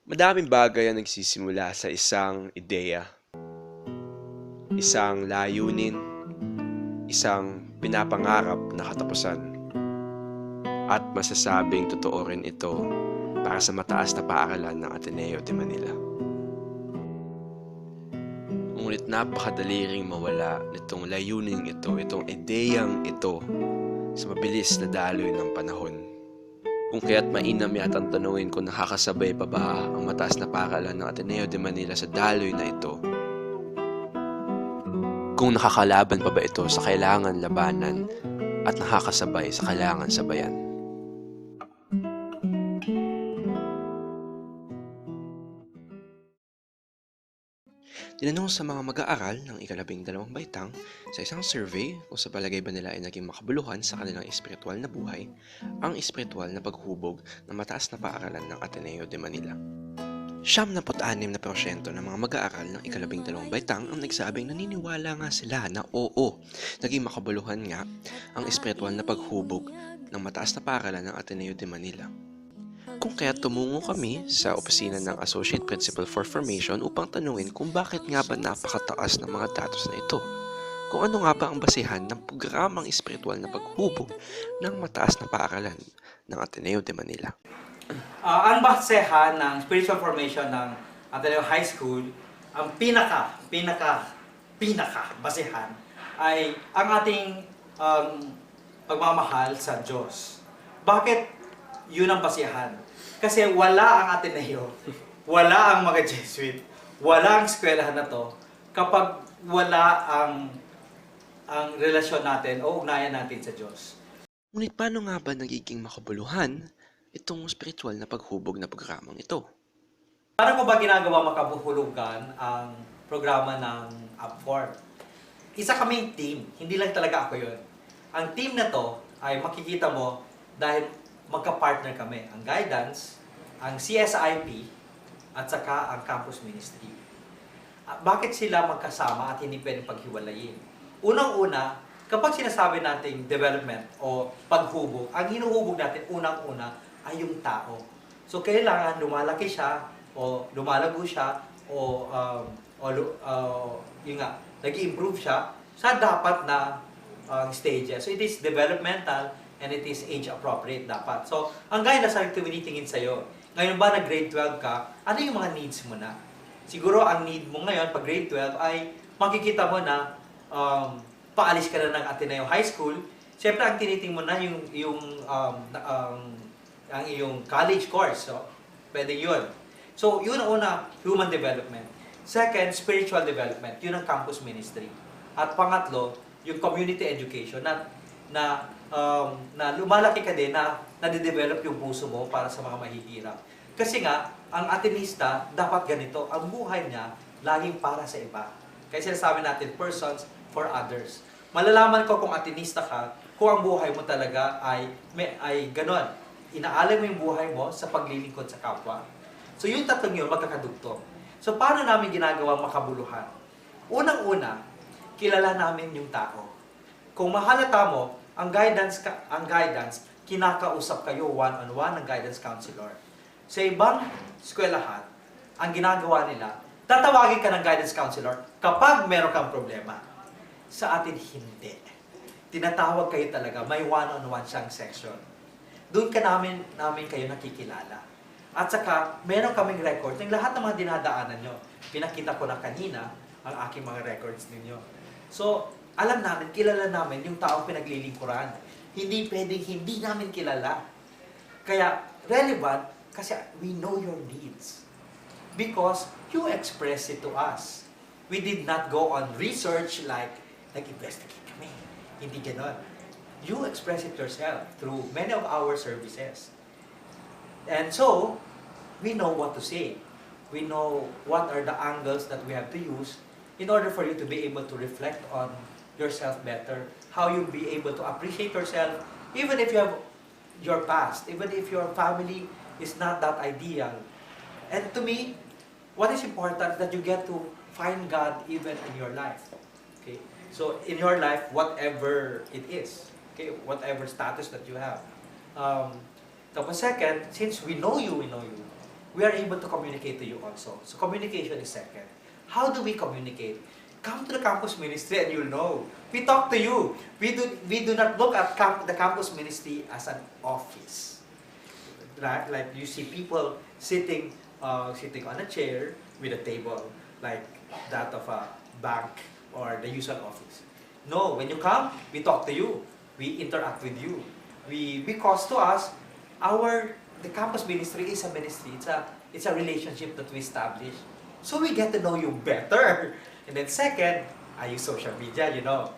Madaming bagay ang nagsisimula sa isang ideya, isang layunin, isang pinapangarap na katapusan. At masasabing totoo rin ito para sa mataas na paaralan ng Ateneo de Manila. Ngunit napakadali ring mawala nitong layuning ito, itong ideyang ito sa mabilis na daloy ng panahon. Kung kaya't mainam yatang tanungin kung nakakasabay pa ba ang mataas na paaralan ng Ateneo de Manila sa daloy na ito. Kung nakakalaban pa ba ito sa kailangan labanan at nakakasabay sa kailangan sabayan. Tinanong sa mga mag-aaral ng ika-12 baitang sa isang survey kung sa palagay ba nila ay naging makabuluhan sa kanilang espiritual na buhay ang espiritual na paghubog ng mataas na paaralan ng Ateneo de Manila. 76% ng mga mag-aaral ng ika-12 baitang ang nagsabing naniniwala nga sila na oo, naging makabuluhan nga ang espiritual na paghubog ng mataas na paaralan ng Ateneo de Manila. Kung kaya tumungo kami sa opisina ng Associate Principal for Formation upang tanungin kung bakit nga ba napakataas ng mga datos na ito. Kung ano nga ba ang basehan ng programang espiritual na paghubog ng mataas na paaralan ng Ateneo de Manila. Ang basehan ng spiritual formation ng Ateneo High School, ang pinaka basehan ay ang ating pagmamahal sa Diyos. Bakit yun ang basehan? Kasi wala ang Ateneo, wala ang mga Jesuit, wala ang eskwelahan na to kapag wala ang relasyon natin o ugnayan natin sa Diyos. Ngunit paano nga ba nagiging makabuluhan itong spiritual na paghubog na programang ito? Paano ko ba ginagawa makabuhulugan ang programa ng Upward? Isa kaming team, hindi lang talaga ako yun. Ang team na to ay makikita mo dahil magka-partner kami. Ang guidance, ang CSIP, at saka ang campus ministry. Bakit sila magkasama at hindi pwedeng paghiwalayin? Unang-una, kapag sinasabi nating development o paghubog, ang hinuhubog natin unang-una ay yung tao. So, kailangan lumalaki siya o lumalago siya o yun nga, nag-improve siya sa dapat na stages. So, it is developmental and it is age-appropriate dapat. So, ang gaya na sa tinitingin sa'yo, ngayon ba na grade 12 ka, ano yung mga needs mo na? Siguro, ang need mo ngayon, pag grade 12, ay makikita mo na paalis ka na ng Ateneo High School. Siyempre, ang tinitingin mo na ang iyong college course. So, pwede yun. So, yun ang una, human development. Second, spiritual development. Yun ang campus ministry. At pangatlo, yung community education na lumalaki ka din na nade-develop yung puso mo para sa mga mahihirap. Kasi nga, ang Atenista, dapat ganito. Ang buhay niya, laging para sa iba. Kaya sinasabi natin, persons for others. Malalaman ko kung Atenista ka, kung ang buhay mo talaga ay ganon. Inaalay mo yung buhay mo sa paglilingkod sa kapwa. So yung tatlong yun, magkakadugtong. So paano namin ginagawa makabuluhan? Unang-una, kilala namin yung tao. Kung mahalata mo, ang guidance, kinakausap kayo one-on-one ng guidance counselor. Sa ibang eskwelahan, ang ginagawa nila, tatawagin ka ng guidance counselor kapag meron kang problema. Sa atin, hindi. Tinatawag kayo talaga, may one-on-one siyang section. Doon ka namin kayo nakikilala. At saka, meron kaming record ng lahat ng mga dinadaanan nyo. Pinakita ko na kanina ang aking mga records ninyo. So, alam namin, kilala namin yung taong pinaglilingkuran. Hindi pwedeng hindi namin kilala. Kaya, relevant kasi we know your needs. Because you express it to us. We did not go on research like nag-investigate kami. Hindi ganon. You express it yourself through many of our services. And so, we know what to say. We know what are the angles that we have to use in order for you to be able to reflect on yourself better, how you'll be able to appreciate yourself, even if you have your past, even if your family is not that ideal. And to me, what is important that you get to find God even in your life. Okay? So, in your life, whatever it is, okay, whatever status that you have. Tapos second, since we know you, we are able to communicate to you also. So communication is second. How do we communicate? Come to the campus ministry and you'll know. We talk to you. We do not look at the campus ministry as an office. Right? Like you see people sitting on a chair with a table like that of a bank or the usual office. No, when you come, we talk to you. We interact with you. Because to us, the campus ministry is a ministry. It's a relationship that we establish. So we get to know you better. And then second, I use social media, you know.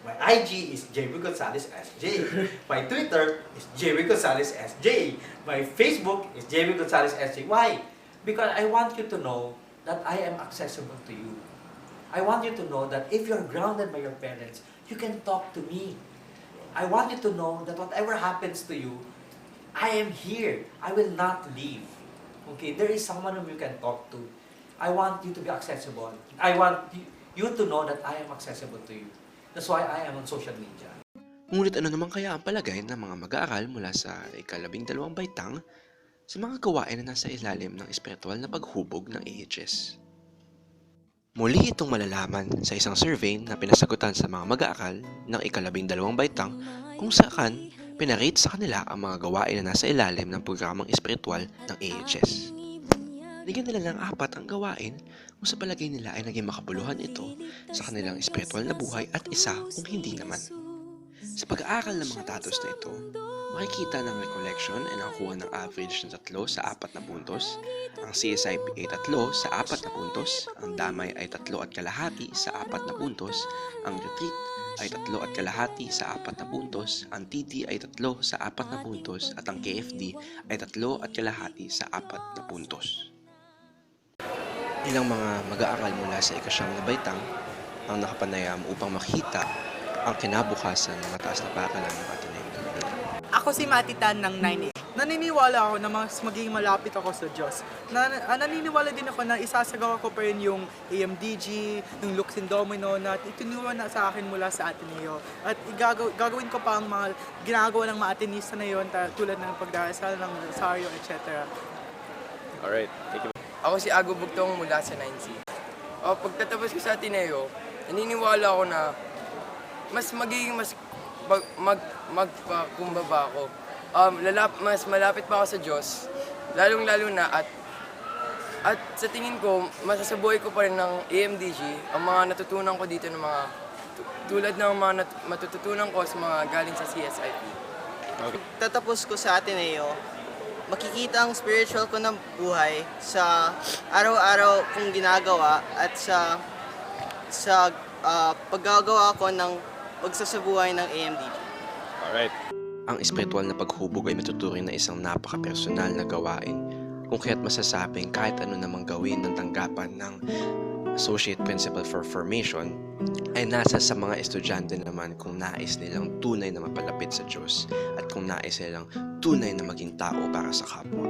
My IG is JB Gonzalez SJ. My Twitter is JB Gonzalez SJ. My Facebook is JB Gonzalez SJ. Why? Because I want you to know that I am accessible to you. I want you to know that if you're grounded by your parents, you can talk to me. I want you to know that whatever happens to you, I am here. I will not leave. Okay, there is someone whom you can talk to. I want you to be accessible. I want you to know that I am accessible to you. That's why I am on social media. Ngunit ano naman kaya ang palagay ng mga mag-aaral mula sa ika-12 baitang sa mga gawain na nasa ilalim ng espiritual na paghubog ng AHS? Muli itong malalaman sa isang survey na pinasagutan sa mga mag-aaral ng ika-12 baitang kung saan pinarate sa kanila ang mga gawain na nasa ilalim ng programang espiritual ng AHS. Bigyan nila ng 4 ang gawain kung sa palagay nila ay naging makabuluhan ito sa kanilang espiritual na buhay at 1 kung hindi naman. Sa pag-aaral ng mga datos na ito, makikita ng recollection ay nakakuha ng average na 3 sa 4 na puntos, ang CSIP ay 3 sa 4 na puntos, ang damay ay 3.5 sa 4 na puntos, ang retreat ay 3.5 sa 4 na puntos, ang TD ay 3 sa 4 na puntos, at ang KFD ay 3.5 sa 4 na puntos. Ilang mga mag-aaral mula sa ika-9 na baitang ang nakapanayam upang makita ang kinabukasan ng mataas na paaralan ng Ateneo de Manila. Ako si Matitan ng 9A. Naniniwala ako na mas magiging malapit ako sa Diyos. Naniniwala din ako na isasagawa ko pa rin yung AMDG, yung Lux and Domino na itinuruan na sa akin mula sa Ateneo. At gagawin ko pa ang mga ginagawa ng mga Atenista na yon tulad ng pagdarasal ng Rosario, etc. Alright, thank you. Ako si Ago Bugtong mula sa 9C. Pagtatapos ko sa Ateneo, naniniwala ako na mas magiging magpakumbaba ako. Mas malapit pa ako sa Diyos, lalong-lalo na at sa tingin ko, masasabuhay ko pa rin ng AMDG ang mga natutunan ko dito ng mga tulad ng mga matututunan ko sa mga galing sa CSIP. Tatapos ko sa Ateneo, makikita ang spiritual ko ng buhay sa araw-araw kong ginagawa at sa paggagawa ko ng pagsasabuhay ng AMDG. Alright. Ang espiritual na paghubog ay matuturing na isang napaka-personal na gawain kung kaya't masasabing kahit ano namang gawin ng tanggapan ng Associate Principal for Formation ay nasa sa mga estudyante naman kung nais nilang tunay na mapalapit sa Diyos at kung nais nilang tunay na maging tao para sa kapwa.